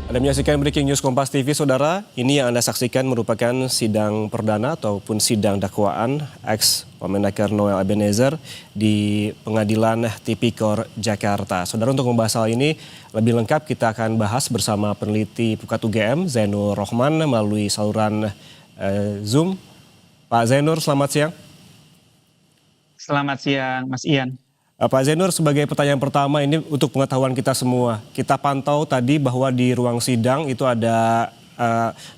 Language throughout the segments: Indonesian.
Anda menyaksikan Breaking News Kompas TV, Saudara. Ini yang Anda saksikan merupakan sidang perdana ataupun sidang dakwaan ex-Wamenakar Noel Ebenezer di Pengadilan Tipikor Jakarta. Saudara, untuk membahas hal ini lebih lengkap kita akan bahas bersama peneliti Pukat UGM Zainur Rohman melalui saluran Zoom. Pak Zainur, selamat siang. Selamat siang, Mas Ian. Pak Zainur, sebagai pertanyaan pertama ini untuk pengetahuan kita semua. Kita pantau tadi bahwa di ruang sidang itu ada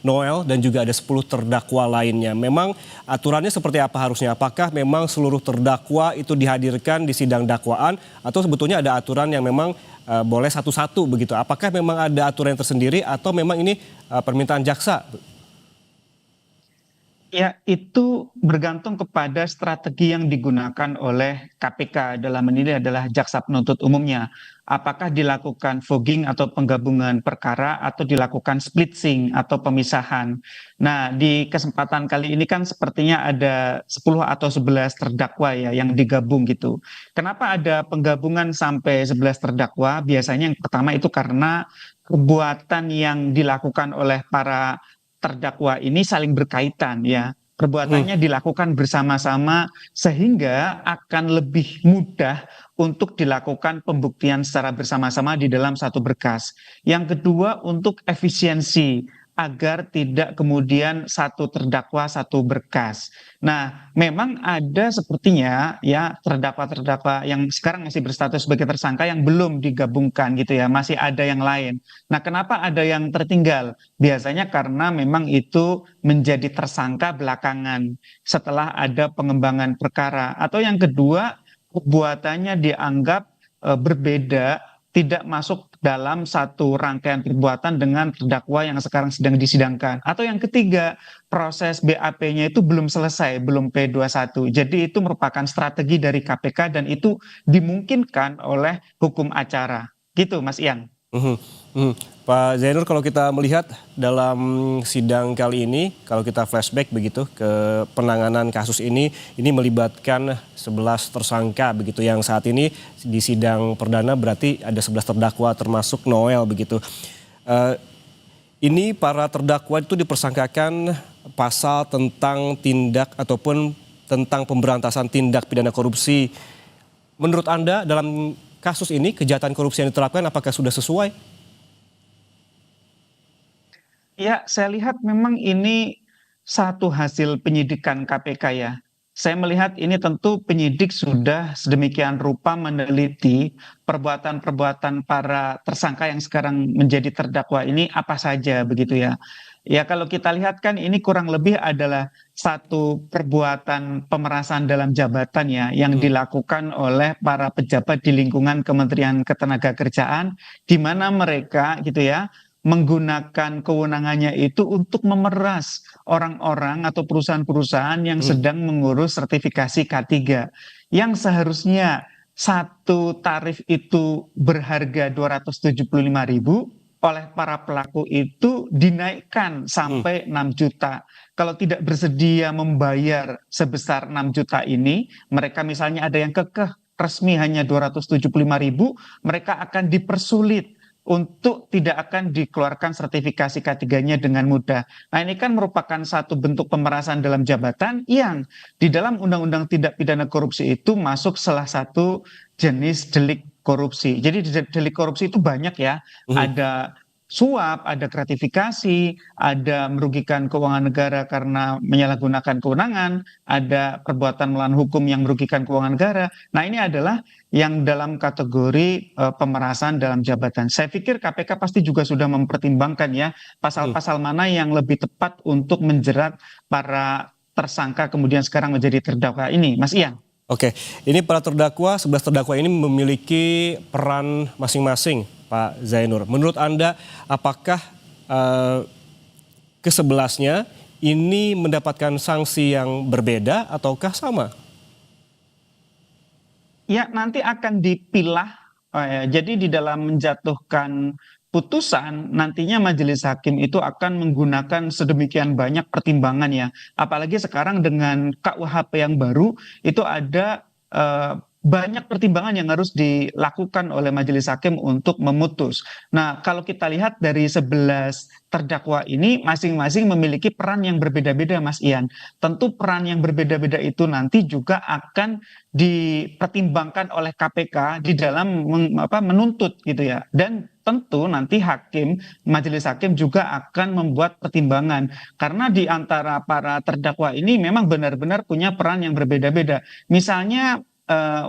Noel dan juga ada 10 terdakwa lainnya. Memang aturannya seperti apa harusnya? Apakah memang seluruh terdakwa itu dihadirkan di sidang dakwaan atau sebetulnya ada aturan yang memang boleh satu-satu begitu? Apakah memang ada aturan yang tersendiri atau memang ini permintaan jaksa? Ya, itu bergantung kepada strategi yang digunakan oleh KPK dalam ini adalah jaksa penuntut umumnya. Apakah dilakukan fogging atau penggabungan perkara atau dilakukan splitsing atau pemisahan. Nah, di kesempatan kali ini kan sepertinya ada 10 atau 11 terdakwa ya yang digabung gitu. Kenapa ada penggabungan sampai 11 terdakwa? Biasanya yang pertama itu karena perbuatan yang dilakukan oleh para terdakwa ini saling berkaitan ya. Perbuatannya dilakukan bersama-sama sehingga akan lebih mudah untuk dilakukan pembuktian secara bersama-sama di dalam satu berkas. Yang kedua, untuk efisiensi agar tidak kemudian satu terdakwa satu berkas. Nah, memang ada sepertinya ya terdakwa-terdakwa yang sekarang masih berstatus sebagai tersangka yang belum digabungkan gitu ya, masih ada yang lain. Nah, kenapa ada yang tertinggal? Biasanya karena memang itu menjadi tersangka belakangan setelah ada pengembangan perkara. Atau yang kedua, perbuatannya dianggap berbeda, tidak masuk dalam satu rangkaian perbuatan dengan terdakwa yang sekarang sedang disidangkan. Atau yang ketiga, proses BAP-nya itu belum selesai, belum P21. Jadi itu merupakan strategi dari KPK dan itu dimungkinkan oleh hukum acara. Gitu, Mas Ian. Pak Zainur, kalau kita melihat dalam sidang kali ini, kalau kita flashback begitu ke penanganan kasus ini melibatkan 11 tersangka begitu yang saat ini di sidang perdana berarti ada 11 terdakwa termasuk Noel begitu. Ini para terdakwa itu dipersangkakan pasal tentang tindak ataupun tentang pemberantasan tindak pidana korupsi. Menurut Anda dalam kasus ini kejahatan korupsi yang diterapkan apakah sudah sesuai? Ya, saya lihat memang ini satu hasil penyidikan KPK ya. Saya melihat ini tentu penyidik sudah sedemikian rupa meneliti perbuatan-perbuatan para tersangka yang sekarang menjadi terdakwa ini apa saja begitu ya. Ya kalau kita lihat kan ini kurang lebih adalah satu perbuatan pemerasan dalam jabatan ya yang dilakukan oleh para pejabat di lingkungan Kementerian Ketenagakerjaan di mana mereka gitu ya menggunakan kewenangannya itu untuk memeras orang-orang atau perusahaan-perusahaan yang sedang mengurus sertifikasi K3 yang seharusnya satu tarif itu berharga 275.000 oleh para pelaku itu dinaikkan sampai 6 juta. Kalau tidak bersedia membayar sebesar 6 juta ini, mereka misalnya ada yang kekeh resmi hanya 275.000, mereka akan dipersulit untuk tidak akan dikeluarkan sertifikasi K3-nya dengan mudah. Nah, ini kan merupakan satu bentuk pemerasan dalam jabatan yang di dalam Undang-Undang Tindak Pidana Korupsi itu masuk salah satu jenis delik korupsi. Jadi delik korupsi itu banyak ya, ada suap, ada gratifikasi, ada merugikan keuangan negara karena menyalahgunakan kewenangan, ada perbuatan melawan hukum yang merugikan keuangan negara. Nah, ini adalah yang dalam kategori pemerasan dalam jabatan. Saya pikir KPK pasti juga sudah mempertimbangkan ya pasal-pasal mana yang lebih tepat untuk menjerat para tersangka kemudian sekarang menjadi terdakwa ini, Mas Ian. Oke, ini para terdakwa, 11 terdakwa ini memiliki peran masing-masing, Pak Zainur. Menurut Anda, apakah ke-11-nya ini mendapatkan sanksi yang berbeda ataukah sama? Ya, nanti akan dipilah. Jadi di dalam menjatuhkan putusan, nantinya majelis hakim itu akan menggunakan sedemikian banyak pertimbangan ya. Apalagi sekarang dengan KUHP yang baru, itu ada banyak pertimbangan yang harus dilakukan oleh majelis hakim untuk memutus. Nah, kalau kita lihat dari 11 terdakwa ini masing-masing memiliki peran yang berbeda-beda, Mas Ian. Tentu peran yang berbeda-beda itu nanti juga akan dipertimbangkan oleh KPK di dalam menuntut gitu ya. Dan tentu nanti majelis hakim juga akan membuat pertimbangan karena di antara para terdakwa ini memang benar-benar punya peran yang berbeda-beda. Misalnya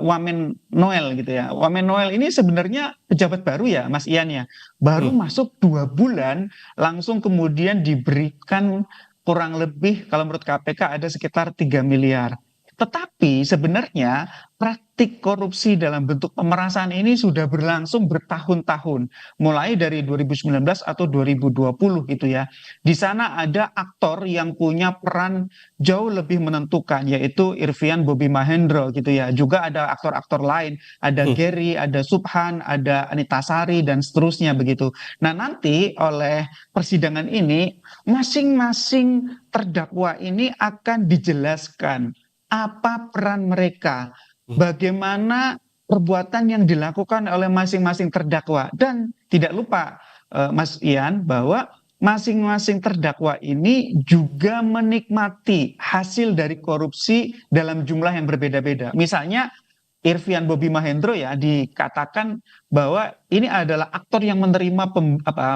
Wamen Noel gitu ya. Wamen Noel ini sebenarnya pejabat baru ya, Mas Ian ya. Baru masuk 2 bulan, langsung kemudian diberikan kurang lebih kalau menurut KPK ada sekitar 3 miliar. Tetapi sebenarnya praktik korupsi dalam bentuk pemerasan ini sudah berlangsung bertahun-tahun, mulai dari 2019 atau 2020 gitu ya. Di sana ada aktor yang punya peran jauh lebih menentukan, yaitu Irvian Bobby Mahendro gitu ya. Juga ada aktor-aktor lain, ada Gary, ada Subhan, ada Anita Sari dan seterusnya begitu. Nah, nanti oleh persidangan ini masing-masing terdakwa ini akan dijelaskan apa peran mereka, bagaimana perbuatan yang dilakukan oleh masing-masing terdakwa. Dan tidak lupa Mas Ian bahwa masing-masing terdakwa ini juga menikmati hasil dari korupsi dalam jumlah yang berbeda-beda. Misalnya Irvian Bobby Mahendro ya dikatakan bahwa ini adalah aktor yang menerima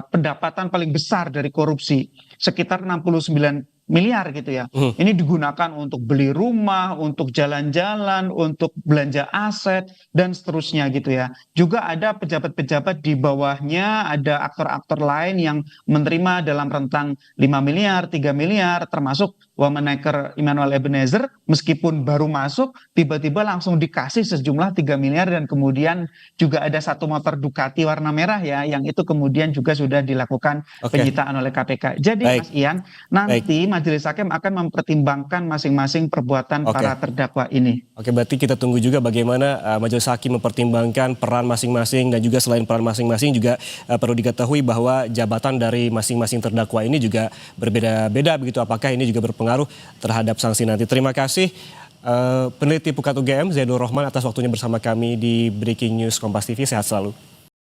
pendapatan paling besar dari korupsi, sekitar 69 miliar gitu ya. Ini digunakan untuk beli rumah, untuk jalan-jalan, untuk belanja aset dan seterusnya gitu ya. Juga ada pejabat-pejabat di bawahnya, ada aktor-aktor lain yang menerima dalam rentang 5 miliar, 3 miliar, termasuk Wamenaker Immanuel Ebenezer, meskipun baru masuk, tiba-tiba langsung dikasih sejumlah 3 miliar dan kemudian juga ada satu motor Ducati warna merah ya, yang itu kemudian juga sudah dilakukan penyitaan oleh KPK. Jadi Mas Ian, nanti majelis hakim akan mempertimbangkan masing-masing perbuatan para terdakwa ini. Oke, berarti kita tunggu juga bagaimana majelis hakim mempertimbangkan peran masing-masing dan juga selain peran masing-masing juga perlu diketahui bahwa jabatan dari masing-masing terdakwa ini juga berbeda-beda begitu. Apakah ini juga berpengaruh terhadap sanksi nanti? Terima kasih peneliti Pukat UGM Zaidul Rohman atas waktunya bersama kami di Breaking News Kompas TV. Sehat selalu.